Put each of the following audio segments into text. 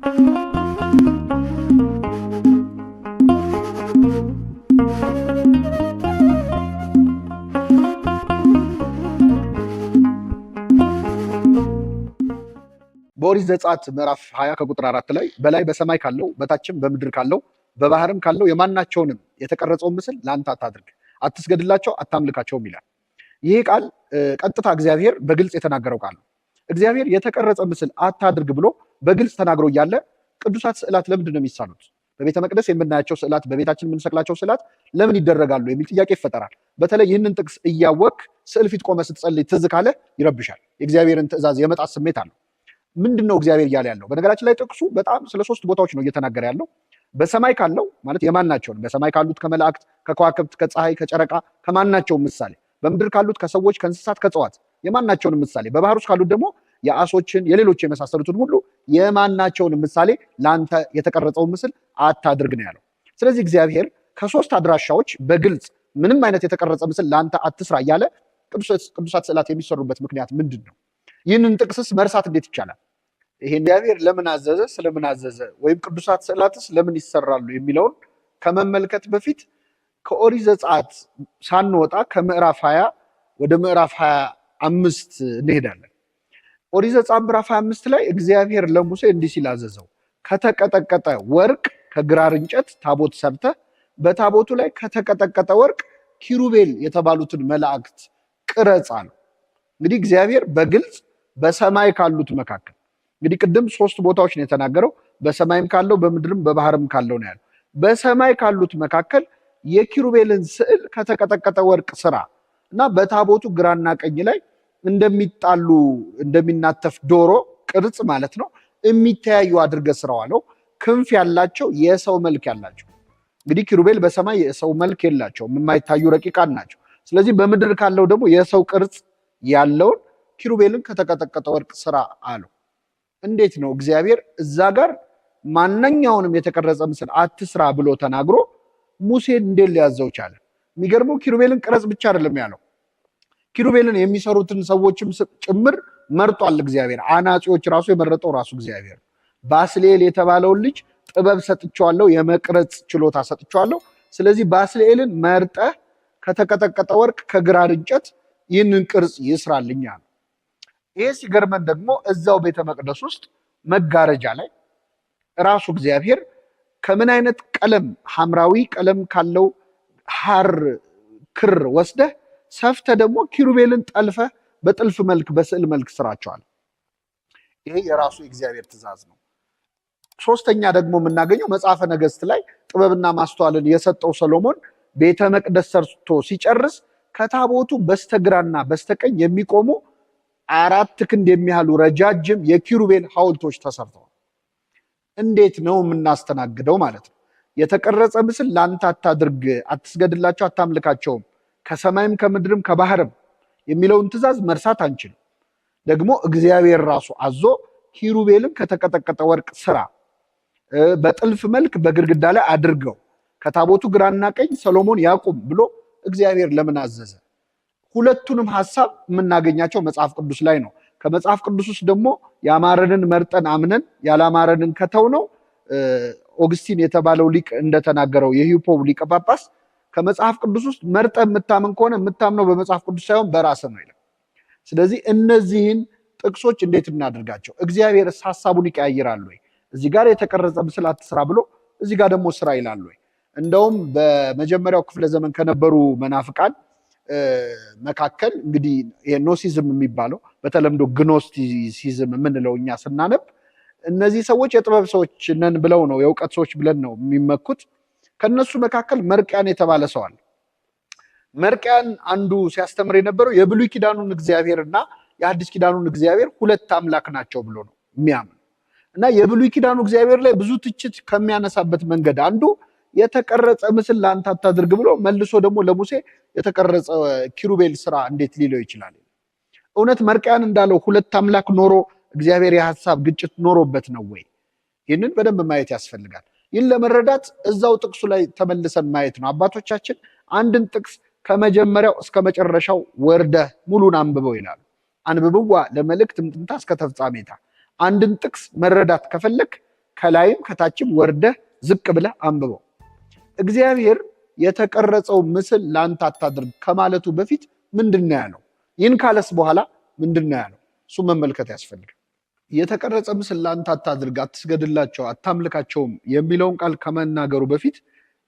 በኦሪት ዘጸአት ምዕራፍ 20 ከቁጥር 4 ላይ በላይ በሰማይ ካለው በታችም በምድር ካለው በባህርም ካለው የማናቸውንም የተቀረጸውን ምስል ለአንተ አታድርግ፣ አትስገድላቸው፣ አታምልካቸውም ይላል። ይሄ ቃል ቀጥታ እግዚአብሔር በግልጽ የተናገረው ቃል ነው። እግዚአብሔር የተቀረጸ ምስል አታድርግ ብሎ በግልጽ ተናግሮ እያለ ቅዱሳት ስዕላት ለምንድን ነው የሚሳሉት? በቤተ መቅደስ የምናያቸው ስዕላት፣ በቤታችን የምንሰቅላቸው ስዕላት ለምን ይደረጋሉ የሚል ጥያቄ ይፈጠራል። በተለይ ይህንን ጥቅስ እያወቅ ስዕል ፊት ቆመ ስትጸልይ ትዝ ካለ ይረብሻል። የእግዚአብሔርን ትእዛዝ የመጣት ስሜት አለው። ምንድን ነው እግዚአብሔር እያለ ያለው? በነገራችን ላይ ጥቅሱ በጣም ስለ 3 ቦታዎች ነው እየተናገረ ያለው። በሰማይ ካለው ማለት የማናቸውን፣ በሰማይ ካሉት ከመላእክት፣ ከከዋክብት፣ ከፀሐይ፣ ከጨረቃ ከማናቸውም ምሳሌ፣ በምድር ካሉት ከሰዎች፣ ከእንስሳት፣ ከእጽዋት የማናቸውን ምሳሌ፣ በባህር ውስጥ ካሉት ደግሞ የአሶችን የሌሎች የመሳሰሉትን ሁሉ የማናቸውን ምሳሌ ለአንተ የተቀረጸውን ምስል አታድርግ ነው ያለው። ስለዚህ እግዚአብሔር ከ3 አድራሻዎች በግልጽ ምንም አይነት የተቀረጸ ምስል ለአንተ አትስራ እያለ ቅዱሳት ስዕላት የሚሰሩበት ምክንያት ምንድን ነው? ይህንን ጥቅስስ መርሳት እንዴት ይቻላል? ይሄን እግዚአብሔር ለምን አዘዘ፣ ስለምን አዘዘ፣ ወይም ቅዱሳት ስዕላትስ ለምን ይሰራሉ የሚለውን ከመመልከት በፊት ከኦሪት ዘጸአት ሳንወጣ ከምዕራፍ 20 ወደ ምዕራፍ 25 እንሄዳለን። ኦሪት ዘጸአት ምዕራፍ 25 ላይ እግዚአብሔር ለሙሴ እንዲህ ሲል አዘዘው፣ ከተቀጠቀጠ ወርቅ ከግራር እንጨት ታቦት ሰርተህ በታቦቱ ላይ ከተቀጠቀጠ ወርቅ ኪሩቤል የተባሉትን መላእክት ቅረጽ አለው። እንግዲህ እግዚአብሔር በግልጽ በሰማይ ካሉት መካከል እንግዲህ ቅድም 3 ቦታዎች ነው የተናገረው። በሰማይም ካለው በምድርም በባህርም ካለው ነው ያለው። በሰማይ ካሉት መካከል የኪሩቤልን ስዕል ከተቀጠቀጠ ወርቅ ስራ እና በታቦቱ ግራና ቀኝ ላይ እንደሚጣሉ እንደሚናተፍ ዶሮ ቅርጽ ማለት ነው የሚተያዩ አድርገህ ስራው አለው። ክንፍ ያላቸው የሰው መልክ ያላቸው። እንግዲህ ኪሩቤል በሰማይ የሰው መልክ የላቸውም፣ የማይታዩ ረቂቃን ናቸው። ስለዚህ በምድር ካለው ደግሞ የሰው ቅርጽ ያለውን ኪሩቤልን ከተቀጠቀጠ ወርቅ ስራ አለው። እንዴት ነው እግዚአብሔር እዛ ጋር ማንኛውንም የተቀረጸ ምስል አትስራ ብሎ ተናግሮ ሙሴን እንዴት ሊያዘው ቻለ? የሚገርመው ኪሩቤልን ቅረጽ ብቻ አይደለም ያለው፣ ኪሩቤልን የሚሰሩትን ሰዎችም ጭምር መርጧል እግዚአብሔር። አናጺዎች ራሱ የመረጠው ራሱ እግዚአብሔር። ባስልኤል የተባለውን ልጅ ጥበብ ሰጥቼዋለሁ፣ የመቅረጽ ችሎታ ሰጥቼዋለሁ፣ ስለዚህ ባስልኤልን መርጠህ ከተቀጠቀጠ ወርቅ ከግራር እንጨት ይህንን ቅርጽ ይስራልኛል። ይሄ ሲገርመን ደግሞ እዛው ቤተ መቅደስ ውስጥ መጋረጃ ላይ ራሱ እግዚአብሔር ከምን አይነት ቀለም፣ ሐምራዊ ቀለም ካለው ሐር ክር ወስደህ ሰፍተህ ደግሞ ኪሩቤልን ጠልፈህ በጥልፍ መልክ በስዕል መልክ ስራቸዋል። ይሄ የራሱ የእግዚአብሔር ትእዛዝ ነው። 3ኛ ደግሞ የምናገኘው መጽሐፈ ነገሥት ላይ ጥበብና ማስተዋልን የሰጠው ሰሎሞን ቤተ መቅደስ ሰርቶ ሲጨርስ ከታቦቱ በስተግራና በስተቀኝ የሚቆሙ 4 ክንድ የሚያህሉ ረጃጅም የኪሩቤል ሐውልቶች ተሰርተዋል። እንዴት ነው የምናስተናግደው ማለት ነው? የተቀረጸ ምስል ለአንተ አታድርግ፣ አትስገድላቸው፣ አታምልካቸውም ከሰማይም ከምድርም ከባህርም የሚለውን ትእዛዝ መርሳት አንችልም። ደግሞ እግዚአብሔር ራሱ አዞ ኪሩቤልን ከተቀጠቀጠ ወርቅ ስራ፣ በጥልፍ መልክ በግድግዳ ላይ አድርገው፣ ከታቦቱ ግራና ቀኝ ሰሎሞን ያቁም ብሎ እግዚአብሔር ለምን አዘዘ? ሁለቱንም ሐሳብ የምናገኛቸው መጽሐፍ ቅዱስ ላይ ነው። ከመጽሐፍ ቅዱስ ውስጥ ደግሞ ያማረንን መርጠን አምነን ያላማረንን ከተው ነው። ኦግስቲን የተባለው ሊቅ እንደተናገረው የሂፖ ሊቀ ጳጳስ ከመጽሐፍ ቅዱስ ውስጥ መርጠ የምታምን ከሆነ የምታምነው በመጽሐፍ ቅዱስ ሳይሆን በራስ ነው ይላል። ስለዚህ እነዚህን ጥቅሶች እንዴት እናድርጋቸው? እግዚአብሔር ሐሳቡን ይቀያይራል ወይ? እዚህ ጋር የተቀረጸ ምስል አትስራ ብሎ እዚህ ጋር ደግሞ ስራ ይላል ወይ? እንደውም በመጀመሪያው ክፍለ ዘመን ከነበሩ መናፍቃን መካከል እንግዲህ ኖሲዝም የሚባለው በተለምዶ ግኖስቲሲዝም የምንለው እኛ ስናነብ እነዚህ ሰዎች የጥበብ ሰዎች ነን ብለው ነው፣ የእውቀት ሰዎች ብለን ነው የሚመኩት። ከነሱ መካከል መርቅያን የተባለ ሰው አለ። መርቅያን አንዱ ሲያስተምር የነበረው የብሉይ ኪዳኑን እግዚአብሔርና የአዲስ ኪዳኑን እግዚአብሔር 2 አምላክ ናቸው ብሎ ነው የሚያምን እና የብሉይ ኪዳኑ እግዚአብሔር ላይ ብዙ ትችት ከሚያነሳበት መንገድ አንዱ የተቀረጸ ምስል ለአንተ አታድርግ ብሎ መልሶ ደግሞ ለሙሴ የተቀረጸ ኪሩቤል ስራ እንዴት ሊለው ይችላል? እውነት መርቅያን እንዳለው 2 አምላክ ኖሮ እግዚአብሔር የሐሳብ ግጭት ኖሮበት ነው ወይ? ይህንን በደንብ ማየት ያስፈልጋል። ይህን ለመረዳት እዛው ጥቅሱ ላይ ተመልሰን ማየት ነው። አባቶቻችን አንድን ጥቅስ ከመጀመሪያው እስከ መጨረሻው ወርደህ ሙሉን አንብበው ይላሉ። አንብብዋ ለመልእክት ምጥንታ እስከ ተፍጻሜታ። አንድን ጥቅስ መረዳት ከፈለክ ከላይም ከታችም ወርደህ ዝቅ ብለህ አንብበው። እግዚአብሔር የተቀረጸው ምስል ላንተ አታድርግ ከማለቱ በፊት ምንድነው ያለው? ይህን ካለስ በኋላ ምንድነው ያለው? እሱ መመልከት ያስፈልጋል። የተቀረጸ ምስል ላንተ አታድርግ፣ አትስገድላቸው፣ አታምልካቸውም የሚለውን ቃል ከመናገሩ በፊት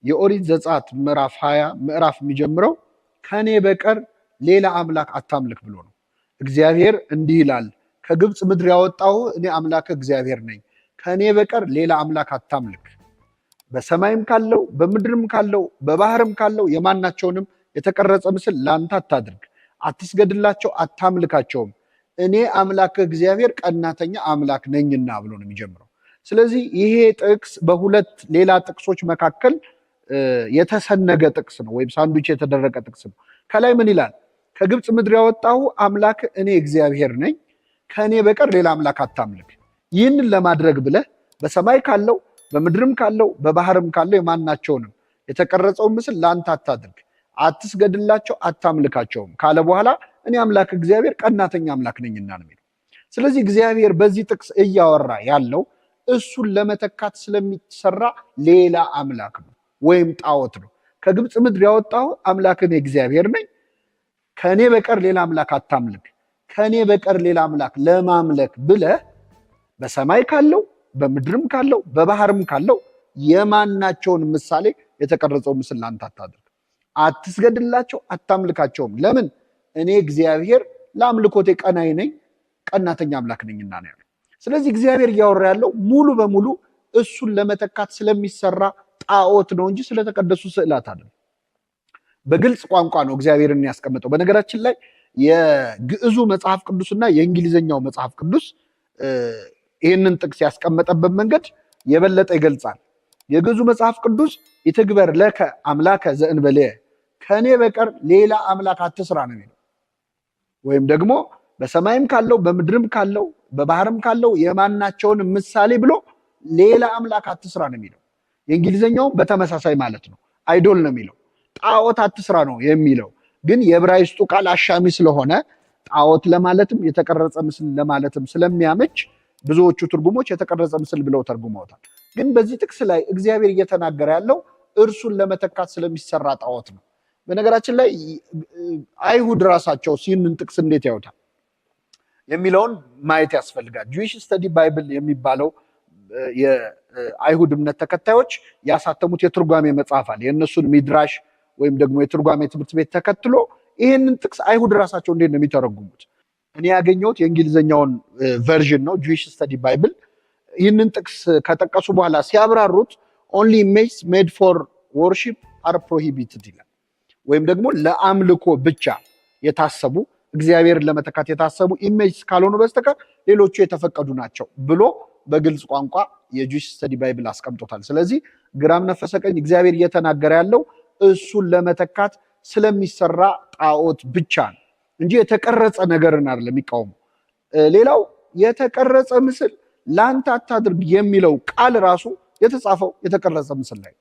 የኦሪት ዘጸአት ምዕራፍ 20 ምዕራፍ የሚጀምረው ከኔ በቀር ሌላ አምላክ አታምልክ ብሎ ነው። እግዚአብሔር እንዲህ ይላል፣ ከግብፅ ምድር ያወጣሁ እኔ አምላክ እግዚአብሔር ነኝ፣ ከኔ በቀር ሌላ አምላክ አታምልክ። በሰማይም ካለው በምድርም ካለው በባህርም ካለው የማናቸውንም የተቀረጸ ምስል ላንተ አታድርግ፣ አትስገድላቸው፣ አታምልካቸውም፣ እኔ አምላክ እግዚአብሔር ቀናተኛ አምላክ ነኝና ብሎ ነው የሚጀምረው። ስለዚህ ይሄ ጥቅስ በሁለት ሌላ ጥቅሶች መካከል የተሰነገ ጥቅስ ነው፣ ወይም ሳንዱች የተደረገ ጥቅስ ነው። ከላይ ምን ይላል? ከግብፅ ምድር ያወጣሁ አምላክ እኔ እግዚአብሔር ነኝ፣ ከእኔ በቀር ሌላ አምላክ አታምልክ። ይህንን ለማድረግ ብለህ በሰማይ ካለው በምድርም ካለው በባህርም ካለው የማናቸውንም የተቀረጸውን ምስል ለአንተ አታድርግ፣ አትስገድላቸው፣ አታምልካቸውም ካለ በኋላ እኔ አምላክ እግዚአብሔር ቀናተኛ አምላክ ነኝና ነው የሚለው። ስለዚህ እግዚአብሔር በዚህ ጥቅስ እያወራ ያለው እሱን ለመተካት ስለሚሰራ ሌላ አምላክ ነው ወይም ጣዖት ነው። ከግብፅ ምድር ያወጣሁ አምላክ እኔ እግዚአብሔር ነኝ፣ ከእኔ በቀር ሌላ አምላክ አታምልክ። ከእኔ በቀር ሌላ አምላክ ለማምለክ ብለህ በሰማይ ካለው በምድርም ካለው በባህርም ካለው የማናቸውን ምሳሌ የተቀረጸው ምስል ላንተ አታድርግ፣ አትስገድላቸው፣ አታምልካቸውም። ለምን? እኔ እግዚአብሔር ለአምልኮቴ ቀናይ ነኝ፣ ቀናተኛ አምላክ ነኝና ነው ያለው። ስለዚህ እግዚአብሔር እያወራ ያለው ሙሉ በሙሉ እሱን ለመተካት ስለሚሰራ ጣዖት ነው እንጂ ስለተቀደሱ ስዕላት አይደለም። በግልጽ ቋንቋ ነው እግዚአብሔርን ያስቀመጠው። በነገራችን ላይ የግዕዙ መጽሐፍ ቅዱስና የእንግሊዝኛው መጽሐፍ ቅዱስ ይህንን ጥቅስ ያስቀመጠበት መንገድ የበለጠ ይገልጻል። የግዕዙ መጽሐፍ ቅዱስ ይትግበር ለከ አምላከ ዘእንበሌየ፣ ከእኔ በቀር ሌላ አምላክ አትስራ ነው የሚለው። ወይም ደግሞ በሰማይም ካለው በምድርም ካለው በባህርም ካለው የማናቸውን ምሳሌ ብሎ ሌላ አምላክ አትስራ ነው የሚለው። የእንግሊዝኛውም በተመሳሳይ ማለት ነው። አይዶል ነው የሚለው፣ ጣዖት አትስራ ነው የሚለው። ግን የዕብራይስጡ ቃል አሻሚ ስለሆነ ጣዖት ለማለትም የተቀረጸ ምስል ለማለትም ስለሚያመች ብዙዎቹ ትርጉሞች የተቀረጸ ምስል ብለው ተርጉመውታል። ግን በዚህ ጥቅስ ላይ እግዚአብሔር እየተናገረ ያለው እርሱን ለመተካት ስለሚሰራ ጣዖት ነው። በነገራችን ላይ አይሁድ ራሳቸው ይህንን ጥቅስ እንዴት ያዩታል የሚለውን ማየት ያስፈልጋል። ጁዊሽ ስተዲ ባይብል የሚባለው የአይሁድ እምነት ተከታዮች ያሳተሙት የትርጓሜ መጽሐፍ አለ። የእነሱን ሚድራሽ ወይም ደግሞ የትርጓሜ ትምህርት ቤት ተከትሎ ይህንን ጥቅስ አይሁድ ራሳቸው እንዴት ነው የሚተረጉሙት? እኔ ያገኘሁት የእንግሊዝኛውን ቨርዥን ነው፣ ጁዊሽ ስተዲ ባይብል። ይህንን ጥቅስ ከጠቀሱ በኋላ ሲያብራሩት ኦንሊ ኢሜጅስ ሜድ ፎር ወርሺፕ አር ፕሮሂቢትድ ይላል። ወይም ደግሞ ለአምልኮ ብቻ የታሰቡ እግዚአብሔርን ለመተካት የታሰቡ ኢሜጅ ካልሆኑ በስተቀር ሌሎቹ የተፈቀዱ ናቸው ብሎ በግልጽ ቋንቋ የጁዊሽ ስተዲ ባይብል አስቀምጦታል። ስለዚህ ግራም ነፈሰ ቀኝ እግዚአብሔር እየተናገረ ያለው እሱን ለመተካት ስለሚሰራ ጣዖት ብቻ ነው እንጂ የተቀረጸ ነገርን አይደለም የሚቃወሙ። ሌላው የተቀረጸ ምስል ላንተ አታድርግ የሚለው ቃል ራሱ የተጻፈው የተቀረጸ ምስል ላይ፣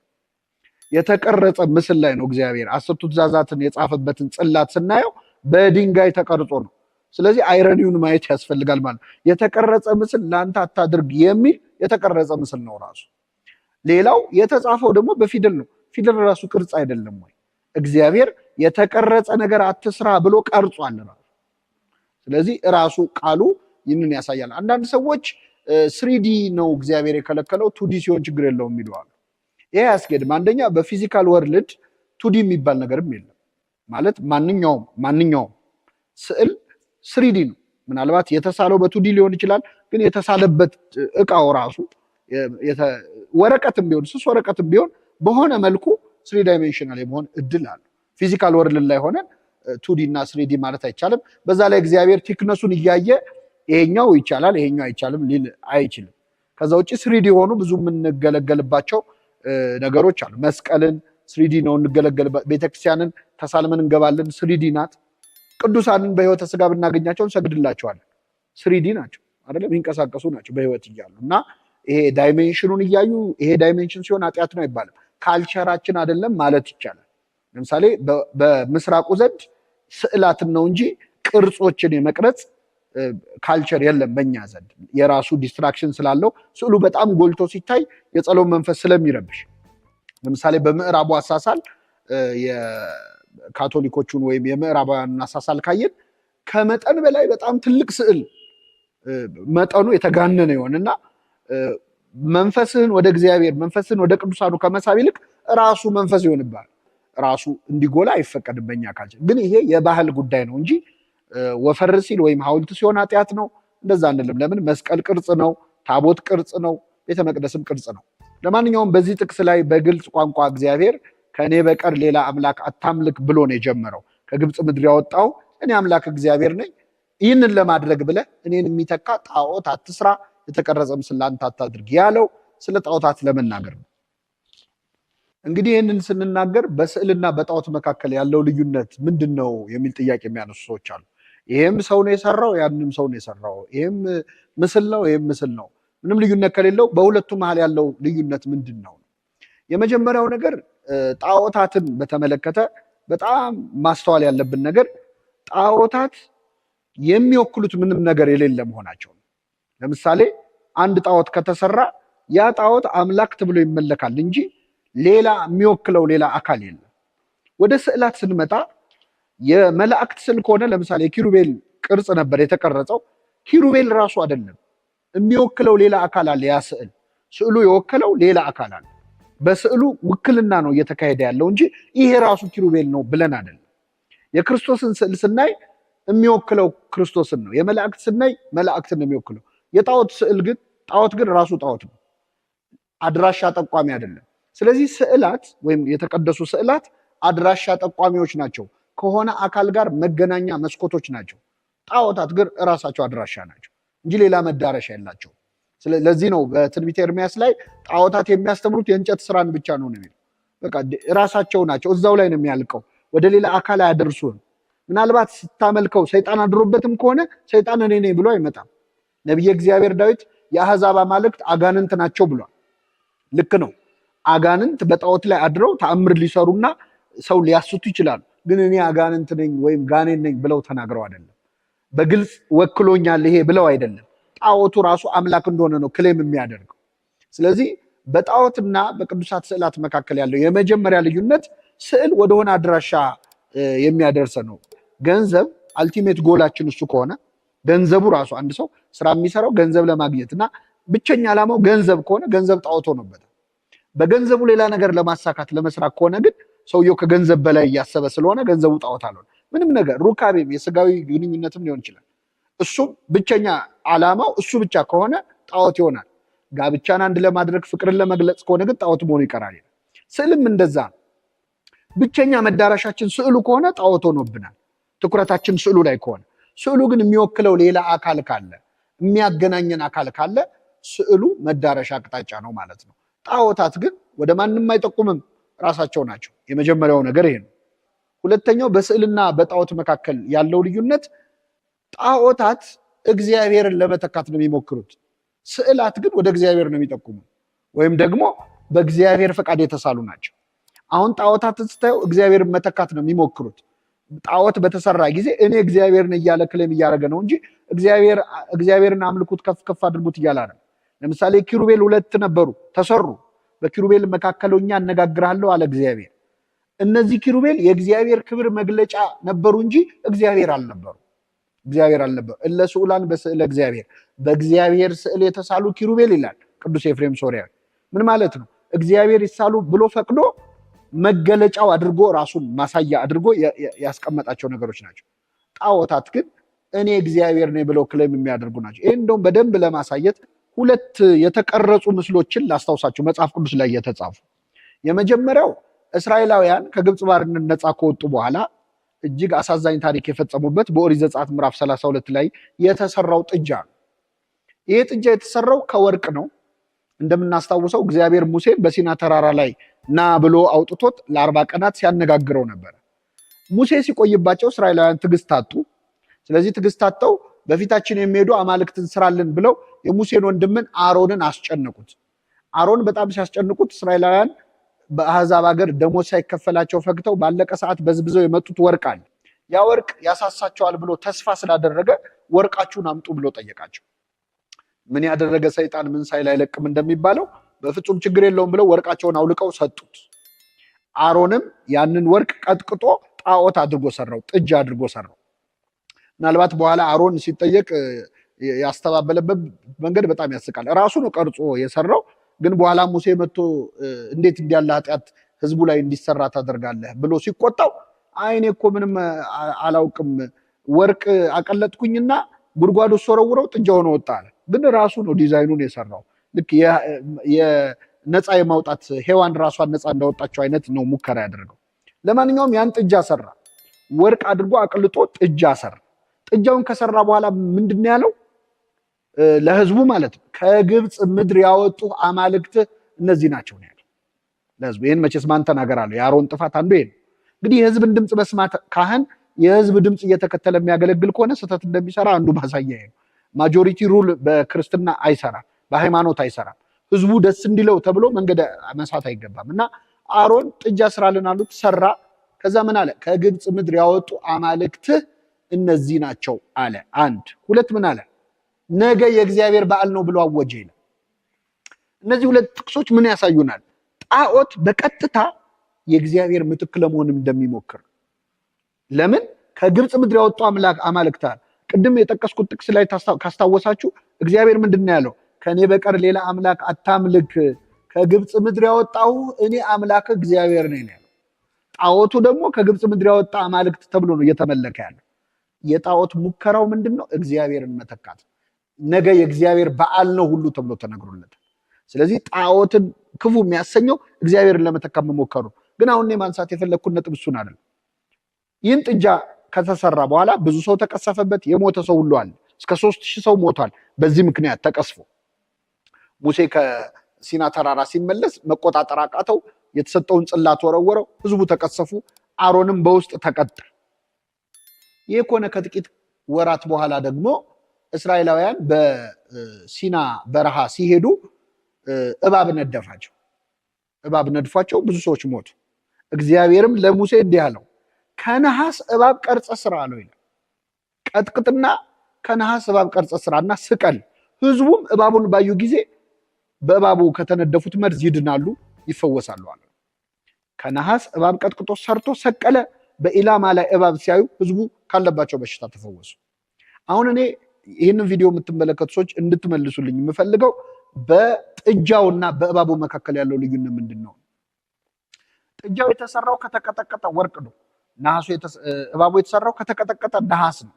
የተቀረጸ ምስል ላይ ነው። እግዚአብሔር 10ቱ ትእዛዛትን የጻፈበትን ጽላት ስናየው በድንጋይ ተቀርጾ ነው። ስለዚህ አይረኒውን ማየት ያስፈልጋል ማለት ነው። የተቀረጸ ምስል ላንተ አታድርግ የሚል የተቀረጸ ምስል ነው ራሱ። ሌላው የተጻፈው ደግሞ በፊደል ነው። ፊደል ራሱ ቅርጽ አይደለም ወይ? እግዚአብሔር የተቀረጸ ነገር አትስራ ብሎ ቀርጿል ራሱ። ስለዚህ ራሱ ቃሉ ይህንን ያሳያል። አንዳንድ ሰዎች 3D ነው እግዚአብሔር የከለከለው 2D ሲሆን ችግር የለውም የሚለዋል። ይሄ አያስኬድም። አንደኛ በፊዚካል ወርልድ 2D የሚባል ነገርም የለም ማለት ማንኛውም ስዕል 3D ነው። ምናልባት የተሳለው በ2D ሊሆን ይችላል፣ ግን የተሳለበት እቃው ራሱ ወረቀትም ቢሆን ስስ ወረቀትም ቢሆን በሆነ መልኩ 3 ዳይሜንሽናል የመሆን እድል አለ። ፊዚካል ወርልድ ላይ ሆነን 2D እና 3D ማለት አይቻልም። በዛ ላይ እግዚአብሔር ቲክነሱን እያየ ይሄኛው ይቻላል ይሄኛው አይቻልም ሊል አይችልም። ከዛ ውጪ 3D ሆኑ ብዙ የምንገለገልባቸው ነገሮች አሉ። መስቀልን 3D ነው እንገለገልበት። ቤተክርስቲያንን ተሳልመን እንገባለን 3D ናት። ቅዱሳንን በህይወተ ስጋ ብናገኛቸው እንሰግድላቸዋለን 3D ናቸው አይደለም፣ የሚንቀሳቀሱ ናቸው በህይወት እያሉ እና ይሄ ዳይሜንሽኑን እያዩ ይሄ ዳይሜንሽን ሲሆን ኃጢአት ነው አይባልም። ካልቸራችን አይደለም ማለት ይቻላል። ለምሳሌ በምስራቁ ዘንድ ስዕላትን ነው እንጂ ቅርጾችን የመቅረጽ ካልቸር የለም በእኛ ዘንድ። የራሱ ዲስትራክሽን ስላለው ስዕሉ በጣም ጎልቶ ሲታይ የጸሎት መንፈስ ስለሚረብሽ፣ ለምሳሌ በምዕራቡ አሳሳል የካቶሊኮቹን ወይም የምዕራባውያንን አሳሳል ካየን ከመጠን በላይ በጣም ትልቅ ስዕል መጠኑ የተጋነነ ይሆንና መንፈስህን ወደ እግዚአብሔር መንፈስህን ወደ ቅዱሳኑ ከመሳብ ይልቅ ራሱ መንፈስ ይሆንብሃል። ራሱ እንዲጎላ አይፈቀድም በእኛ ካልቸር። ግን ይሄ የባህል ጉዳይ ነው እንጂ ወፈር ሲል ወይም ሐውልት ሲሆን ኃጢአት ነው እንደዛ አንልም። ለምን? መስቀል ቅርጽ ነው፣ ታቦት ቅርጽ ነው፣ ቤተ መቅደስም ቅርጽ ነው። ለማንኛውም በዚህ ጥቅስ ላይ በግልጽ ቋንቋ እግዚአብሔር ከእኔ በቀር ሌላ አምላክ አታምልክ ብሎ ነው የጀመረው። ከግብፅ ምድር ያወጣው እኔ አምላክ እግዚአብሔር ነኝ፣ ይህንን ለማድረግ ብለህ እኔን የሚተካ ጣዖት አትስራ፣ የተቀረጸ ምስል ለአንተ አታድርግ ያለው ስለ ጣዖታት ለመናገር ነው። እንግዲህ ይህንን ስንናገር በስዕልና በጣዖት መካከል ያለው ልዩነት ምንድን ነው የሚል ጥያቄ የሚያነሱ ሰዎች አሉ። ይሄም ሰው ነው የሰራው፣ ያንም ሰው ነው የሰራው፣ ይሄም ምስል ነው፣ ይሄም ምስል ነው። ምንም ልዩነት ከሌለው በሁለቱ መሀል ያለው ልዩነት ምንድን ነው? የመጀመሪያው ነገር ጣዖታትን በተመለከተ በጣም ማስተዋል ያለብን ነገር ጣዖታት የሚወክሉት ምንም ነገር የሌለ መሆናቸው ነው። ለምሳሌ አንድ ጣዖት ከተሰራ ያ ጣዖት አምላክ ተብሎ ይመለካል እንጂ ሌላ የሚወክለው ሌላ አካል የለም። ወደ ስዕላት ስንመጣ የመላእክት ስዕል ከሆነ ለምሳሌ የኪሩቤል ቅርጽ ነበር የተቀረጸው። ኪሩቤል ራሱ አይደለም የሚወክለው ሌላ አካል አለ። ያ ስዕሉ የወከለው ሌላ አካል አለ። በስዕሉ ውክልና ነው እየተካሄደ ያለው እንጂ ይሄ ራሱ ኪሩቤል ነው ብለን አይደለም። የክርስቶስን ስዕል ስናይ የሚወክለው ክርስቶስን ነው። የመላእክት ስናይ መላእክትን ነው የሚወክለው። የጣዖት ስዕል ግን ጣዖት ግን ራሱ ጣዖት ነው፣ አድራሻ ጠቋሚ አይደለም። ስለዚህ ስዕላት ወይም የተቀደሱ ስዕላት አድራሻ ጠቋሚዎች ናቸው፣ ከሆነ አካል ጋር መገናኛ መስኮቶች ናቸው። ጣዖታት ግን እራሳቸው አድራሻ ናቸው እንጂ ሌላ መዳረሻ የላቸው። ለዚህ ነው በትንቢተ ኤርምያስ ላይ ጣዖታት የሚያስተምሩት የእንጨት ስራን ብቻ ነው የሚለው። በቃ ራሳቸው ናቸው፣ እዛው ላይ ነው የሚያልቀው፣ ወደ ሌላ አካል አያደርሱም። ምናልባት ስታመልከው ሰይጣን አድሮበትም ከሆነ ሰይጣን እኔ ነኝ ብሎ አይመጣም። ነቢየ እግዚአብሔር ዳዊት የአሕዛብ አማልክት አጋንንት ናቸው ብሏል። ልክ ነው። አጋንንት በጣዖት ላይ አድረው ተአምር ሊሰሩና ሰው ሊያስቱ ይችላሉ። ግን እኔ አጋንንት ነኝ ወይም ጋኔን ነኝ ብለው ተናግረው አይደለም። በግልጽ ወክሎኛል ይሄ ብለው አይደለም። ጣዖቱ ራሱ አምላክ እንደሆነ ነው ክሌም የሚያደርገው። ስለዚህ በጣዖትና በቅዱሳት ስዕላት መካከል ያለው የመጀመሪያ ልዩነት ስዕል ወደሆነ አድራሻ የሚያደርሰ ነው። ገንዘብ አልቲሜት ጎላችን እሱ ከሆነ ገንዘቡ ራሱ አንድ ሰው ስራ የሚሰራው ገንዘብ ለማግኘት እና ብቸኛ ዓላማው ገንዘብ ከሆነ ገንዘብ ጣዖት ሆኖበታል። በገንዘቡ ሌላ ነገር ለማሳካት ለመስራት ከሆነ ግን ሰውየው ከገንዘብ በላይ እያሰበ ስለሆነ ገንዘቡ ጣዖት አልሆነ። ምንም ነገር ሩካቤም የስጋዊ ግንኙነትም ሊሆን ይችላል። እሱም ብቸኛ ዓላማው እሱ ብቻ ከሆነ ጣዖት ይሆናል። ጋብቻን አንድ ለማድረግ ፍቅርን ለመግለጽ ከሆነ ግን ጣዖት መሆኑ ይቀራል። ስዕልም እንደዛ ነው። ብቸኛ መዳረሻችን ስዕሉ ከሆነ ጣዖት ሆኖብናል። ትኩረታችን ስዕሉ ላይ ከሆነ ስዕሉ ግን የሚወክለው ሌላ አካል ካለ የሚያገናኘን አካል ካለ ስዕሉ መዳረሻ አቅጣጫ ነው ማለት ነው። ጣዖታት ግን ወደ ማንም አይጠቁምም፣ ራሳቸው ናቸው። የመጀመሪያው ነገር ይሄ ነው። ሁለተኛው በስዕልና በጣዖት መካከል ያለው ልዩነት ጣዖታት እግዚአብሔርን ለመተካት ነው የሚሞክሩት። ስዕላት ግን ወደ እግዚአብሔር ነው የሚጠቁሙ ወይም ደግሞ በእግዚአብሔር ፈቃድ የተሳሉ ናቸው። አሁን ጣዖታትን ስታየው እግዚአብሔርን መተካት ነው የሚሞክሩት። ጣዖት በተሰራ ጊዜ እኔ እግዚአብሔርን እያለ ክሌም እያደረገ ነው እንጂ እግዚአብሔርን አምልኩት ከፍ ከፍ አድርጉት እያለ ነው። ለምሳሌ ኪሩቤል 2 ነበሩ ተሰሩ። በኪሩቤል መካከለኛ አነጋግርሃለሁ አለ እግዚአብሔር። እነዚህ ኪሩቤል የእግዚአብሔር ክብር መግለጫ ነበሩ እንጂ እግዚአብሔር አልነበሩ። እለ ስዑላን በስዕለ እግዚአብሔር፣ በእግዚአብሔር ስዕል የተሳሉ ኪሩቤል ይላል ቅዱስ ኤፍሬም ሶርያዊ። ምን ማለት ነው? እግዚአብሔር ይሳሉ ብሎ ፈቅዶ መገለጫው አድርጎ ራሱን ማሳያ አድርጎ ያስቀመጣቸው ነገሮች ናቸው። ጣዖታት ግን እኔ እግዚአብሔር ነኝ ብለው ክሌም የሚያደርጉ ናቸው። ይህ እንደውም በደንብ ለማሳየት 2 የተቀረጹ ምስሎችን ላስታውሳችሁ መጽሐፍ ቅዱስ ላይ የተጻፉ። የመጀመሪያው እስራኤላውያን ከግብፅ ባርነት ነፃ ከወጡ በኋላ እጅግ አሳዛኝ ታሪክ የፈጸሙበት በኦሪት ዘጸአት ምዕራፍ 32 ላይ የተሰራው ጥጃ ነው። ይሄ ጥጃ የተሰራው ከወርቅ ነው። እንደምናስታውሰው እግዚአብሔር ሙሴን በሲና ተራራ ላይ ና ብሎ አውጥቶት ለ40 ቀናት ሲያነጋግረው ነበር። ሙሴ ሲቆይባቸው እስራኤላውያን ትዕግስት አጡ። ስለዚህ ትዕግስት አጥተው በፊታችን የሚሄዱ አማልክትን ስራልን ብለው የሙሴን ወንድምን አሮንን አስጨነቁት። አሮን በጣም ሲያስጨንቁት እስራኤላውያን በአሕዛብ ሀገር ደሞዝ ሳይከፈላቸው ፈግተው ባለቀ ሰዓት በዝብዘው የመጡት ወርቅ አለ። ያ ወርቅ ያሳሳቸዋል ብሎ ተስፋ ስላደረገ ወርቃችሁን አምጡ ብሎ ጠየቃቸው። ምን ያደረገ ሰይጣን ምን ሳይል አይለቅም እንደሚባለው በፍጹም ችግር የለውም ብለው ወርቃቸውን አውልቀው ሰጡት። አሮንም ያንን ወርቅ ቀጥቅጦ ጣዖት አድርጎ ሰራው፣ ጥጃ አድርጎ ሰራው። ምናልባት በኋላ አሮን ሲጠየቅ ያስተባበለበት መንገድ በጣም ያስቃል። ራሱ ነው ቀርጾ የሰራው። ግን በኋላ ሙሴ መጥቶ እንዴት እንዲያለ ኃጢአት ህዝቡ ላይ እንዲሰራ ታደርጋለህ ብሎ ሲቆጣው አይኔ እኮ ምንም አላውቅም፣ ወርቅ አቀለጥኩኝና ጉድጓዱ ሶረውረው ጥጃ ሆኖ ወጣ አለ። ግን ራሱ ነው ዲዛይኑን የሰራው። ልክ የነፃ የማውጣት ሔዋን ራሷን ነፃ እንዳወጣቸው አይነት ነው ሙከራ ያደርገው። ለማንኛውም ያን ጥጃ ሰራ፣ ወርቅ አድርጎ አቅልጦ ጥጃ ሰራ። ጥጃውን ከሰራ በኋላ ምንድን ነው ያለው ለህዝቡ ማለት ነው? ከግብፅ ምድር ያወጡ አማልክት እነዚህ ናቸው ነው ያለው ለህዝቡ። ይህን መቼስ ማን ተናገር አለው? የአሮን ጥፋት አንዱ ይሄ ነው። እንግዲህ የህዝብን ድምፅ መስማት ካህን የህዝብ ድምፅ እየተከተለ የሚያገለግል ከሆነ ስህተት እንደሚሰራ አንዱ ማሳያ ነው። ማጆሪቲ ሩል በክርስትና አይሰራም፣ በሃይማኖት አይሰራም። ህዝቡ ደስ እንዲለው ተብሎ መንገድ መሳት አይገባም። እና አሮን ጥጃ ስራልን አሉት፣ ሰራ። ከዛ ምን አለ? ከግብፅ ምድር ያወጡ አማልክት እነዚህ ናቸው አለ። አንድ ሁለት ምን አለ? ነገ የእግዚአብሔር በዓል ነው ብሎ አወጀ ይላል። እነዚህ ሁለት ጥቅሶች ምን ያሳዩናል? ጣዖት በቀጥታ የእግዚአብሔር ምትክ ለመሆን እንደሚሞክር። ለምን? ከግብፅ ምድር ያወጡ አማልክት አለ። ቅድም የጠቀስኩት ጥቅስ ላይ ካስታወሳችሁ እግዚአብሔር ምንድን ነው ያለው? ከኔ በቀር ሌላ አምላክ አታምልክ፣ ከግብፅ ምድር ያወጣሁ እኔ አምላክ እግዚአብሔር ነኝ ያለው። ጣዖቱ ደግሞ ከግብፅ ምድር ያወጣ አማልክት ተብሎ ነው እየተመለከ ያለው። የጣዖት ሙከራው ምንድን ነው? እግዚአብሔርን መተካት። ነገ የእግዚአብሔር በዓል ነው ሁሉ ተብሎ ተነግሮለታል። ስለዚህ ጣዖትን ክፉ የሚያሰኘው እግዚአብሔርን ለመተካት መሞከሩ። ግን አሁን ማንሳት የፈለግኩት ነጥብ እሱን አይደለም። ይህን ጥጃ ከተሰራ በኋላ ብዙ ሰው ተቀሰፈበት። የሞተ ሰው ሁሉ አለ። እስከ 3000 ሰው ሞቷል በዚህ ምክንያት ተቀስፎ። ሙሴ ከሲና ተራራ ሲመለስ መቆጣጠር አቃተው። የተሰጠውን ጽላት ወረወረው። ህዝቡ ተቀሰፉ። አሮንም በውስጥ ተቀጣ። ይህ ከሆነ ከጥቂት ወራት በኋላ ደግሞ እስራኤላውያን በሲና በረሃ ሲሄዱ እባብ ነደፋቸው። እባብ ነድፏቸው ብዙ ሰዎች ሞቱ። እግዚአብሔርም ለሙሴ እንዲህ አለው፣ ከነሐስ እባብ ቀርጸ ስራ አለው ይላል። ቀጥቅጥና ከነሐስ እባብ ቀርጸ ስራና ስቀል። ህዝቡም እባቡን ባዩ ጊዜ በእባቡ ከተነደፉት መርዝ ይድናሉ፣ ይፈወሳሉ አለ። ከነሐስ እባብ ቀጥቅጦ ሰርቶ ሰቀለ። በኢላማ ላይ እባብ ሲያዩ ህዝቡ ካለባቸው በሽታ ተፈወሱ። አሁን እኔ ይህንን ቪዲዮ የምትመለከቱ ሰዎች እንድትመልሱልኝ የምፈልገው በጥጃውና በእባቡ መካከል ያለው ልዩነት ምንድን ነው? ጥጃው የተሰራው ከተቀጠቀጠ ወርቅ ነው። እባቡ የተሰራው ከተቀጠቀጠ ነሐስ ነው።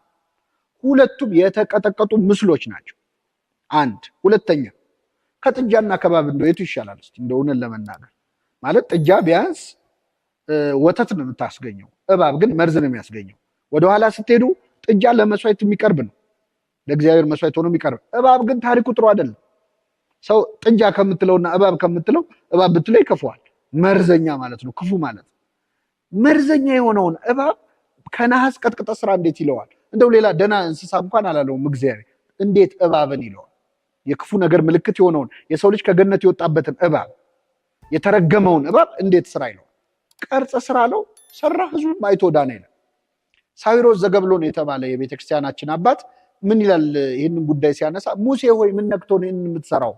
ሁለቱም የተቀጠቀጡ ምስሎች ናቸው። አንድ ሁለተኛ፣ ከጥጃና ከእባብ እንደው የቱ ይሻላል? እስቲ እንደሆነ ለመናገር ማለት ጥጃ ቢያንስ ወተት ነው የምታስገኘው፣ እባብ ግን መርዝ ነው የሚያስገኘው። ወደኋላ ስትሄዱ ጥጃ ለመስዋዕት የሚቀርብ ነው፣ ለእግዚአብሔር መስዋዕት ሆኖ የሚቀርብ። እባብ ግን ታሪኩ ጥሩ አይደለም። ሰው ጥጃ ከምትለውና እባብ ከምትለው እባብ ብትለው ይከፋዋል። መርዘኛ ማለት ነው፣ ክፉ ማለት ነው። መርዘኛ የሆነውን እባብ ከነሐስ ቀጥቅጠ ስራ እንዴት ይለዋል? እንደው ሌላ ደህና እንስሳ እንኳን አላለውም እግዚአብሔር። እንዴት እባብን ይለዋል? የክፉ ነገር ምልክት የሆነውን የሰው ልጅ ከገነት የወጣበትን እባብ፣ የተረገመውን እባብ እንዴት ስራ ይለዋል? ቀርጸ ስራ አለው፣ ሰራ፣ ህዝቡም አይቶ ዳነ ይላል። ሳዊሮስ ዘገብሎን የተባለ የቤተክርስቲያናችን አባት ምን ይላል ይህንን ጉዳይ ሲያነሳ? ሙሴ ሆይ ምን ነክቶ ነው ይህንን የምትሰራው?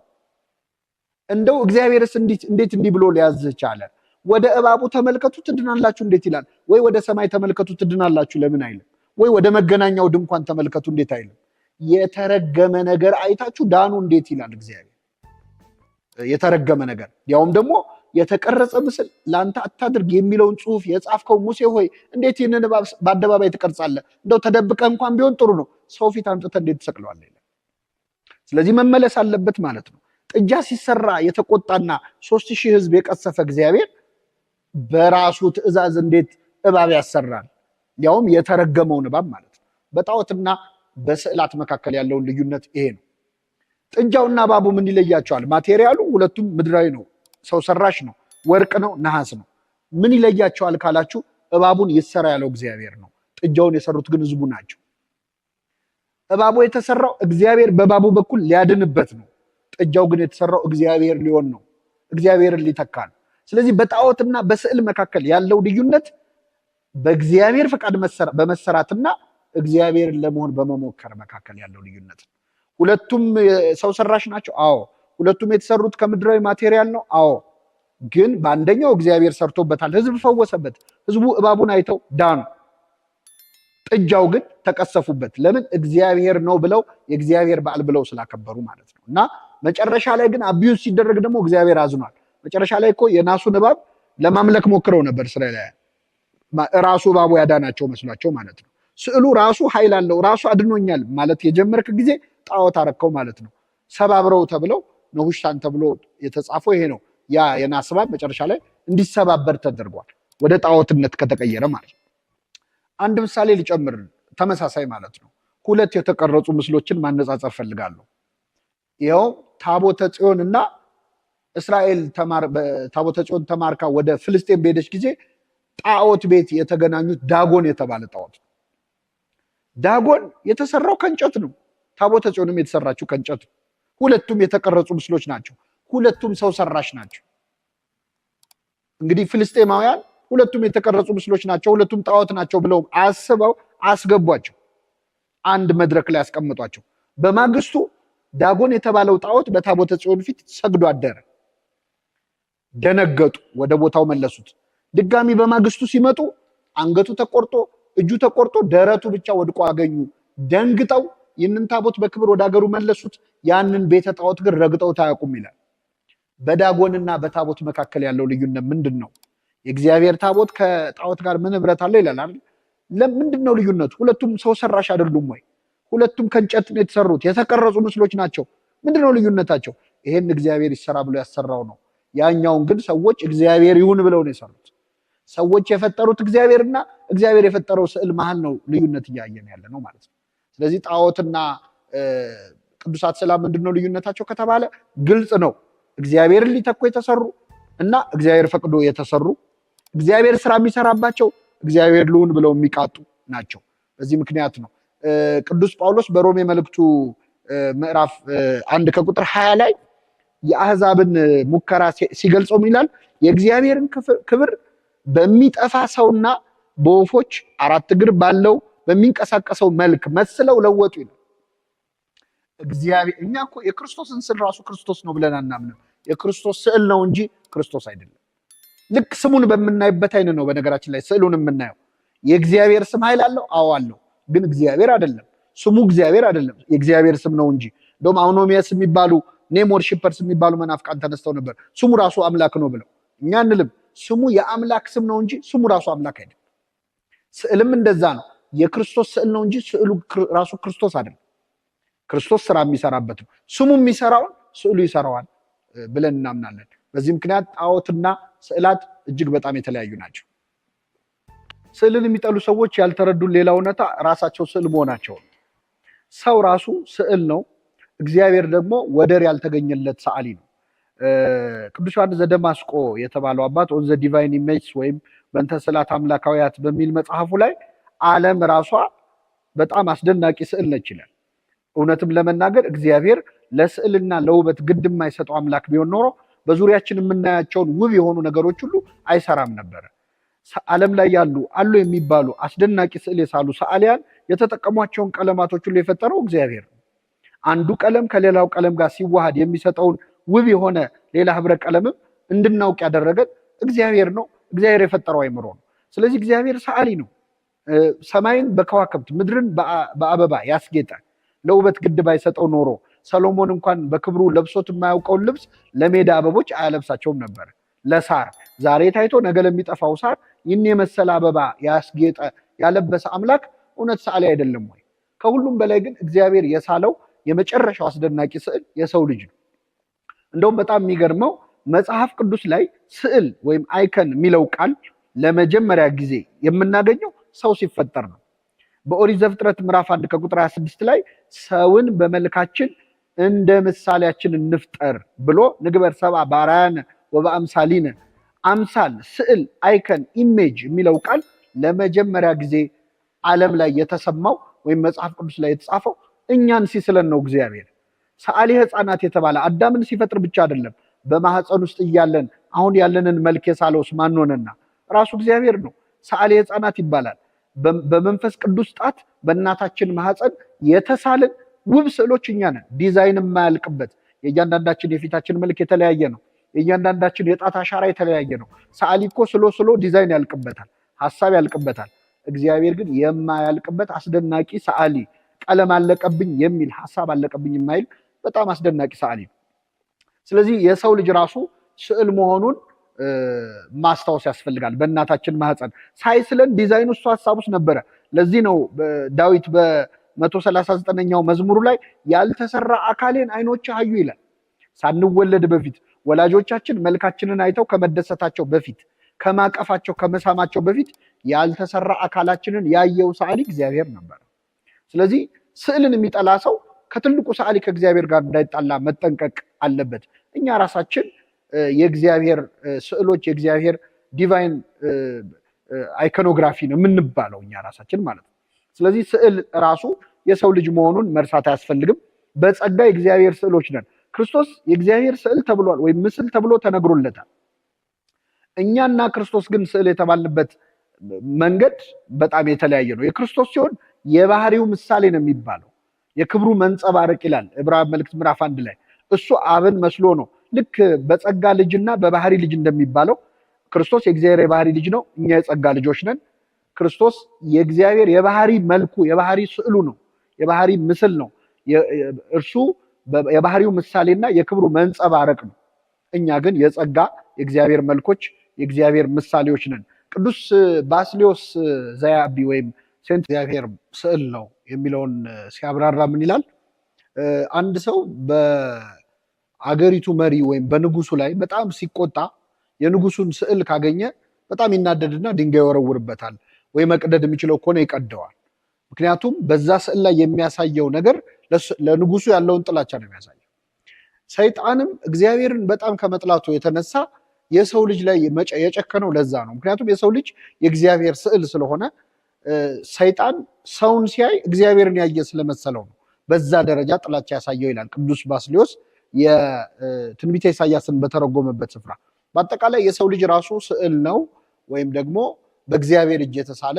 እንደው እግዚአብሔርስ እንዴት እንዲህ ብሎ ሊያዝህ ቻለ? ወደ እባቡ ተመልከቱ ትድናላችሁ እንዴት ይላል? ወይ ወደ ሰማይ ተመልከቱ ትድናላችሁ ለምን አይልም? ወይ ወደ መገናኛው ድንኳን ተመልከቱ እንዴት አይልም? የተረገመ ነገር አይታችሁ ዳኑ እንዴት ይላል እግዚአብሔር? የተረገመ ነገር ያውም ደግሞ የተቀረጸ ምስል ለአንተ አታድርግ የሚለውን ጽሑፍ የጻፍከው ሙሴ ሆይ እንዴት ይህንን እባብ በአደባባይ ትቀርጻለህ? እንደው ተደብቀ እንኳን ቢሆን ጥሩ ነው፣ ሰው ፊት አምጥተህ እንዴት ትሰቅለዋለህ? ስለዚህ መመለስ አለበት ማለት ነው። ጥጃ ሲሰራ የተቆጣና 3000 ህዝብ የቀሰፈ እግዚአብሔር በራሱ ትእዛዝ እንዴት እባብ ያሰራል? ያውም የተረገመውን እባብ ማለት ነው። በጣዖትና በስዕላት መካከል ያለውን ልዩነት ይሄ ነው። ጥጃውና እባቡ ምን ይለያቸዋል? ማቴሪያሉ ሁለቱም ምድራዊ ነው፣ ሰው ሰራሽ ነው፣ ወርቅ ነው፣ ነሐስ ነው። ምን ይለያቸዋል ካላችሁ እባቡን ይሰራ ያለው እግዚአብሔር ነው። ጥጃውን የሰሩት ግን ህዝቡ ናቸው። እባቡ የተሰራው እግዚአብሔር በእባቡ በኩል ሊያድንበት ነው። ጥጃው ግን የተሰራው እግዚአብሔር ሊሆን ነው፣ እግዚአብሔርን ሊተካ ነው። ስለዚህ በጣዖትና በስዕል መካከል ያለው ልዩነት በእግዚአብሔር ፈቃድ በመሰራትና እግዚአብሔርን ለመሆን በመሞከር መካከል ያለው ልዩነት ነው። ሁለቱም ሰው ሰራሽ ናቸው። አዎ። ሁለቱም የተሰሩት ከምድራዊ ማቴሪያል ነው። አዎ። ግን በአንደኛው እግዚአብሔር ሰርቶበታል፣ ህዝብ ፈወሰበት። ህዝቡ እባቡን አይተው ዳኑ። ጥጃው ግን ተቀሰፉበት። ለምን? እግዚአብሔር ነው ብለው የእግዚአብሔር በዓል ብለው ስላከበሩ ማለት ነው። እና መጨረሻ ላይ ግን አቢዩዝ ሲደረግ ደግሞ እግዚአብሔር አዝኗል። መጨረሻ ላይ እኮ የናሱን እባብ ለማምለክ ሞክረው ነበር እስራኤላውያን። ራሱ እባቡ ያዳናቸው መስሏቸው ማለት ነው። ስዕሉ ራሱ ኃይል አለው፣ ራሱ አድኖኛል ማለት የጀመርክ ጊዜ ጣዖት አረከው ማለት ነው። ሰባብረው ተብለው ነሁሻን ተብሎ የተጻፈው ይሄ ነው። ያ የናስ እባብ መጨረሻ ላይ እንዲሰባበር ተደርጓል፣ ወደ ጣዖትነት ከተቀየረ ማለት ነው። አንድ ምሳሌ ሊጨምር ተመሳሳይ ማለት ነው። ሁለት የተቀረጹ ምስሎችን ማነጻጸር ፈልጋለሁ። ይኸው ታቦተ ጽዮንና እስራኤል ታቦተ ጽዮን ተማርካ ወደ ፍልስጤም በሄደች ጊዜ ጣዖት ቤት የተገናኙት ዳጎን የተባለ ጣዖት። ዳጎን የተሰራው ከእንጨት ነው። ታቦተ ጽዮንም የተሰራችው ከእንጨት ነው። ሁለቱም የተቀረጹ ምስሎች ናቸው። ሁለቱም ሰው ሰራሽ ናቸው። እንግዲህ ፍልስጤማውያን ሁለቱም የተቀረጹ ምስሎች ናቸው፣ ሁለቱም ጣዖት ናቸው ብለው አስበው አስገቧቸው፣ አንድ መድረክ ላይ ያስቀምጧቸው። በማግስቱ ዳጎን የተባለው ጣዖት በታቦተ ጽዮን ፊት ሰግዶ አደረ። ደነገጡ፣ ወደ ቦታው መለሱት። ድጋሚ በማግስቱ ሲመጡ አንገቱ ተቆርጦ እጁ ተቆርጦ ደረቱ ብቻ ወድቆ አገኙ። ደንግጠው ይህንን ታቦት በክብር ወደ ሀገሩ መለሱት። ያንን ቤተ ጣዖት ግን ረግጠውት አያውቁም ይላል። በዳጎንና በታቦት መካከል ያለው ልዩነት ምንድን ነው? የእግዚአብሔር ታቦት ከጣዖት ጋር ምን ህብረት አለው ይላል አይደል? ለምንድን ነው ልዩነቱ? ሁለቱም ሰው ሰራሽ አይደሉም ወይ? ሁለቱም ከእንጨት ነው የተሰሩት፣ የተቀረጹ ምስሎች ናቸው። ምንድን ነው ልዩነታቸው? ይሄን እግዚአብሔር ይሰራ ብሎ ያሰራው ነው። ያኛውን ግን ሰዎች እግዚአብሔር ይሁን ብለው ነው የሰሩት። ሰዎች የፈጠሩት እግዚአብሔርና እግዚአብሔር የፈጠረው ስዕል መሀል ነው ልዩነት እያየን ያለ ነው ማለት ነው። ስለዚህ ጣዖትና ቅዱሳት ስዕላት ምንድን ነው ልዩነታቸው ከተባለ ግልጽ ነው። እግዚአብሔርን ሊተኩ የተሰሩ እና እግዚአብሔር ፈቅዶ የተሰሩ፣ እግዚአብሔር ስራ የሚሰራባቸው፣ እግዚአብሔር ልሁን ብለው የሚቃጡ ናቸው። በዚህ ምክንያት ነው ቅዱስ ጳውሎስ በሮሜ መልእክቱ ምዕራፍ 1 ከቁጥር 20 ላይ የአህዛብን ሙከራ ሲገልጸው ይላል የእግዚአብሔርን ክብር በሚጠፋ ሰውና በወፎች 4 እግር ባለው በሚንቀሳቀሰው መልክ መስለው ለወጡ ይላል። እግዚአብሔር እኛ እኮ የክርስቶስን ስዕል ራሱ ክርስቶስ ነው ብለን አናምንም። የክርስቶስ ስዕል ነው እንጂ ክርስቶስ አይደለም። ልክ ስሙን በምናይበት አይነት ነው በነገራችን ላይ ስዕሉን የምናየው። የእግዚአብሔር ስም ኃይል አለው፣ አዎ አለው፣ ግን እግዚአብሔር አይደለም። ስሙ እግዚአብሔር አይደለም፣ የእግዚአብሔር ስም ነው እንጂ። እንደውም አውኖሚያስ የሚባሉ ኔም ወርሺፐርስ የሚባሉ መናፍቃን ተነስተው ነበር ስሙ ራሱ አምላክ ነው ብለው። እኛ እንልም ስሙ የአምላክ ስም ነው እንጂ ስሙ ራሱ አምላክ አይደለም። ስዕልም እንደዛ ነው። የክርስቶስ ስዕል ነው እንጂ ስዕሉ ራሱ ክርስቶስ አይደለም። ክርስቶስ ስራ የሚሰራበት ነው። ስሙ የሚሰራውን ስዕሉ ይሰራዋል ብለን እናምናለን። በዚህ ምክንያት ጣዖትና ስዕላት እጅግ በጣም የተለያዩ ናቸው። ስዕልን የሚጠሉ ሰዎች ያልተረዱን ሌላ እውነታ ራሳቸው ስዕል መሆናቸው ነው። ሰው ራሱ ስዕል ነው። እግዚአብሔር ደግሞ ወደር ያልተገኘለት ሰዓሊ ነው። ቅዱስ ዮሐንስ ዘደማስቆ የተባለው አባት ኦን ዘ ዲቫይን ኢሜጅ ወይም በእንተ ስዕላት አምላካውያት በሚል መጽሐፉ ላይ ዓለም ራሷ በጣም አስደናቂ ስዕል ነች ይላል። እውነትም ለመናገር እግዚአብሔር ለስዕልና ለውበት ግድ የማይሰጠው አምላክ ቢሆን ኖሮ በዙሪያችን የምናያቸውን ውብ የሆኑ ነገሮች ሁሉ አይሰራም ነበረ። ዓለም ላይ አሉ የሚባሉ አስደናቂ ስዕል የሳሉ ሰዓሊያን የተጠቀሟቸውን ቀለማቶች ሁሉ የፈጠረው እግዚአብሔር ነው። አንዱ ቀለም ከሌላው ቀለም ጋር ሲዋሃድ የሚሰጠውን ውብ የሆነ ሌላ ህብረ ቀለምም እንድናውቅ ያደረገን እግዚአብሔር ነው። እግዚአብሔር የፈጠረው አይምሮ ነው። ስለዚህ እግዚአብሔር ሰዓሊ ነው። ሰማይን በከዋክብት ምድርን በአበባ ያስጌጠ ለውበት ግድ ባይሰጠው ኖሮ ሰሎሞን እንኳን በክብሩ ለብሶት የማያውቀውን ልብስ ለሜዳ አበቦች አያለብሳቸውም ነበር። ለሳር ዛሬ ታይቶ ነገ ለሚጠፋው ሳር ይህን የመሰለ አበባ ያስጌጠ ያለበሰ አምላክ እውነት ሰዓሊ አይደለም ወይ? ከሁሉም በላይ ግን እግዚአብሔር የሳለው የመጨረሻው አስደናቂ ስዕል የሰው ልጅ ነው። እንደውም በጣም የሚገርመው መጽሐፍ ቅዱስ ላይ ስዕል ወይም አይከን የሚለው ቃል ለመጀመሪያ ጊዜ የምናገኘው ሰው ሲፈጠር ነው። በኦሪት ዘፍጥረት ምዕራፍ 1 ከቁጥር 26 ላይ ሰውን በመልካችን እንደ ምሳሌያችን እንፍጠር ብሎ ንግበር ሰብአ በአርአያነ ወበአምሳሊነ፣ አምሳል፣ ስዕል፣ አይከን፣ ኢሜጅ የሚለው ቃል ለመጀመሪያ ጊዜ ዓለም ላይ የተሰማው ወይም መጽሐፍ ቅዱስ ላይ የተጻፈው እኛን ሲስለን ነው። እግዚአብሔር ሰዓሊ ሕፃናት የተባለ አዳምን ሲፈጥር ብቻ አይደለም፣ በማህፀን ውስጥ እያለን አሁን ያለንን መልክ የሳለውስ ማን ሆነና? ራሱ እግዚአብሔር ነው። ሰዓሊ ሕፃናት ይባላል። በመንፈስ ቅዱስ ጣት በእናታችን ማህፀን የተሳልን ውብ ስዕሎች እኛ ነን። ዲዛይን የማያልቅበት የእያንዳንዳችን የፊታችን መልክ የተለያየ ነው። የእያንዳንዳችን የጣት አሻራ የተለያየ ነው። ሰዓሊ እኮ ስሎ ዲዛይን ያልቅበታል፣ ሀሳብ ያልቅበታል። እግዚአብሔር ግን የማያልቅበት አስደናቂ ሰዓሊ፣ ቀለም አለቀብኝ የሚል ሀሳብ አለቀብኝ የማይል በጣም አስደናቂ ሰዓሊ ነው። ስለዚህ የሰው ልጅ ራሱ ስዕል መሆኑን ማስታወስ ያስፈልጋል። በእናታችን ማህፀን ሳይስለን ዲዛይኑ እሱ ሀሳብ ውስጥ ነበረ። ለዚህ ነው ዳዊት በ139ኛው መዝሙሩ ላይ ያልተሰራ አካሌን አይኖች አዩ ይላል። ሳንወለድ በፊት ወላጆቻችን መልካችንን አይተው ከመደሰታቸው በፊት ከማቀፋቸው ከመሳማቸው በፊት ያልተሰራ አካላችንን ያየው ሰዓሊ እግዚአብሔር ነበር። ስለዚህ ስዕልን የሚጠላ ሰው ከትልቁ ሰዓሊ ከእግዚአብሔር ጋር እንዳይጣላ መጠንቀቅ አለበት። እኛ ራሳችን የእግዚአብሔር ስዕሎች የእግዚአብሔር ዲቫይን አይኮኖግራፊ ነው የምንባለው እኛ ራሳችን ማለት ነው። ስለዚህ ስዕል ራሱ የሰው ልጅ መሆኑን መርሳት አያስፈልግም። በጸጋ የእግዚአብሔር ስዕሎች ነን። ክርስቶስ የእግዚአብሔር ስዕል ተብሏል ወይም ምስል ተብሎ ተነግሮለታል። እኛና ክርስቶስ ግን ስዕል የተባልንበት መንገድ በጣም የተለያየ ነው። የክርስቶስ ሲሆን የባህሪው ምሳሌ ነው የሚባለው፣ የክብሩ መንጸባረቅ ይላል ዕብራውያን መልእክት ምዕራፍ 1 ላይ። እሱ አብን መስሎ ነው። ልክ በጸጋ ልጅና በባህሪ ልጅ እንደሚባለው ክርስቶስ የእግዚአብሔር የባህሪ ልጅ ነው፣ እኛ የጸጋ ልጆች ነን። ክርስቶስ የእግዚአብሔር የባህሪ መልኩ የባህሪ ስዕሉ ነው፣ የባህሪ ምስል ነው። እርሱ የባህሪው ምሳሌና የክብሩ መንጸባረቅ ነው። እኛ ግን የጸጋ የእግዚአብሔር መልኮች የእግዚአብሔር ምሳሌዎች ነን። ቅዱስ ባስልዮስ ዘያቢ ወይም ሴንት እግዚአብሔር ስዕል ነው የሚለውን ሲያብራራ ምን ይላል? አንድ ሰው በአገሪቱ መሪ ወይም በንጉሱ ላይ በጣም ሲቆጣ የንጉሱን ስዕል ካገኘ በጣም ይናደድና ድንጋይ ይወረውርበታል፣ ወይ መቅደድ የሚችለው ከሆነ ይቀደዋል። ምክንያቱም በዛ ስዕል ላይ የሚያሳየው ነገር ለንጉሱ ያለውን ጥላቻ ነው የሚያሳየው። ሰይጣንም እግዚአብሔርን በጣም ከመጥላቱ የተነሳ የሰው ልጅ ላይ የጨከነው ለዛ ነው። ምክንያቱም የሰው ልጅ የእግዚአብሔር ስዕል ስለሆነ ሰይጣን ሰውን ሲያይ እግዚአብሔርን ያየ ስለመሰለው ነው በዛ ደረጃ ጥላቻ ያሳየው ይላል ቅዱስ ባስልዮስ የትንቢተ ኢሳያስን በተረጎመበት ስፍራ። በአጠቃላይ የሰው ልጅ ራሱ ስዕል ነው ወይም ደግሞ በእግዚአብሔር እጅ የተሳለ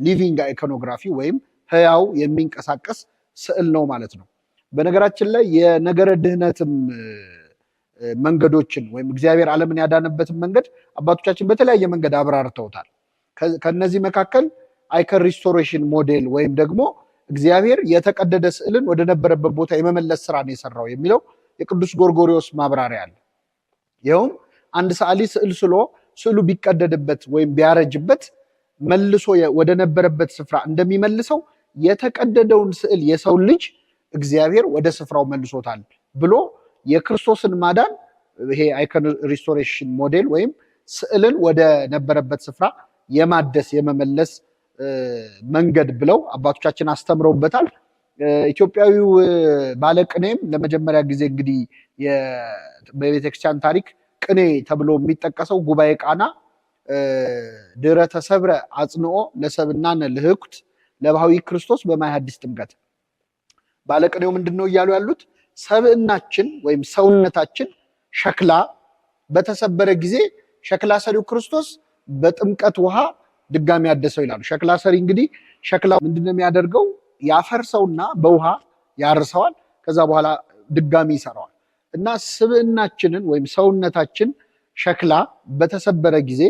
ሊቪንግ አይኮኖግራፊ ወይም ህያው የሚንቀሳቀስ ስዕል ነው ማለት ነው። በነገራችን ላይ የነገረ ድህነትም መንገዶችን ወይም እግዚአብሔር ዓለምን ያዳነበትን መንገድ አባቶቻችን በተለያየ መንገድ አብራርተውታል። ከነዚህ መካከል አይከን ሪስቶሬሽን ሞዴል ወይም ደግሞ እግዚአብሔር የተቀደደ ስዕልን ወደ ነበረበት ቦታ የመመለስ ስራ ነው የሰራው የሚለው የቅዱስ ጎርጎሪዎስ ማብራሪያ አለ። ይኸውም አንድ ሰዓሊ ስዕል ስሎ ስዕሉ ቢቀደድበት ወይም ቢያረጅበት መልሶ ወደ ነበረበት ስፍራ እንደሚመልሰው የተቀደደውን ስዕል የሰው ልጅ እግዚአብሔር ወደ ስፍራው መልሶታል ብሎ የክርስቶስን ማዳን ይሄ አይኮን ሪስቶሬሽን ሞዴል ወይም ስዕልን ወደ ነበረበት ስፍራ የማደስ የመመለስ መንገድ ብለው አባቶቻችን አስተምረውበታል። ኢትዮጵያዊው ባለቅኔም ለመጀመሪያ ጊዜ እንግዲህ በቤተክርስቲያን ታሪክ ቅኔ ተብሎ የሚጠቀሰው ጉባኤ ቃና ድረ ተሰብረ አጽንኦ ለሰብናነ ልህኩት ለባህዊ ክርስቶስ በማየ ሐዲስ ጥምቀት። ባለቅኔው ምንድነው እያሉ ያሉት? ሰብእናችን ወይም ሰውነታችን ሸክላ በተሰበረ ጊዜ ሸክላ ሰሪው ክርስቶስ በጥምቀት ውሃ ድጋሚ ያደሰው ይላሉ። ሸክላ ሰሪ እንግዲህ ሸክላ ምንድነው የሚያደርገው? ያፈርሰውና በውሃ ያርሰዋል፣ ከዛ በኋላ ድጋሚ ይሰራዋል። እና ስብዕናችንን ወይም ሰውነታችን ሸክላ በተሰበረ ጊዜ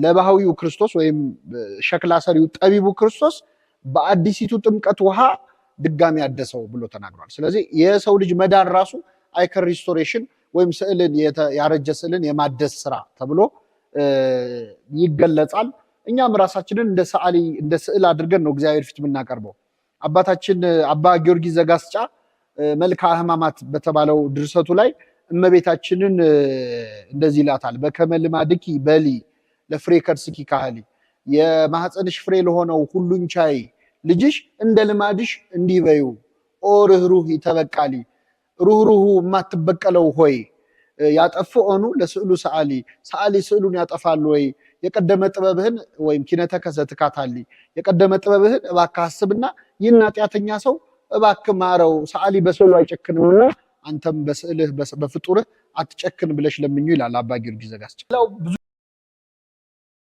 ለባህዊው ክርስቶስ ወይም ሸክላ ሰሪው ጠቢቡ ክርስቶስ በአዲሲቱ ጥምቀት ውሃ ድጋሚ ያደሰው ብሎ ተናግሯል። ስለዚህ የሰው ልጅ መዳን ራሱ አይከን ሪስቶሬሽን ወይም ስዕልን ያረጀ ስዕልን የማደስ ስራ ተብሎ ይገለጻል። እኛም ራሳችንን እንደ ሰዓሊ እንደ ስዕል አድርገን ነው እግዚአብሔር ፊት የምናቀርበው። አባታችን አባ ጊዮርጊስ ዘጋስጫ መልክአ ሕማማት በተባለው ድርሰቱ ላይ እመቤታችንን እንደዚህ ይላታል። በከመ ልማድኪ በሊ ለፍሬ ከርስኪ ካህሊ፣ የማህፀንሽ ፍሬ ለሆነው ሁሉን ቻይ ልጅሽ እንደ ልማድሽ እንዲህ በይው። ኦ ርኅሩህ ይተበቃሊ፣ ሩህሩሁ የማትበቀለው ሆይ ያጠፍኦኑ ለስዕሉ ሰዓሊ፣ ሰዓሊ ስዕሉን ያጠፋሉ ወይ? የቀደመ ጥበብህን ወይም ኪነተከ ዘትካታሊ፣ የቀደመ ጥበብህን እባክህ አስብና ይህን ኃጢአተኛ ሰው እባክህ ማረው። ሰዓሊ በስዕሉ አይጨክንምና አንተም በስዕልህ በፍጡርህ አትጨክን ብለሽ ለምኙ ይላል አባ ጊዮርጊስ ዘጋስጫ።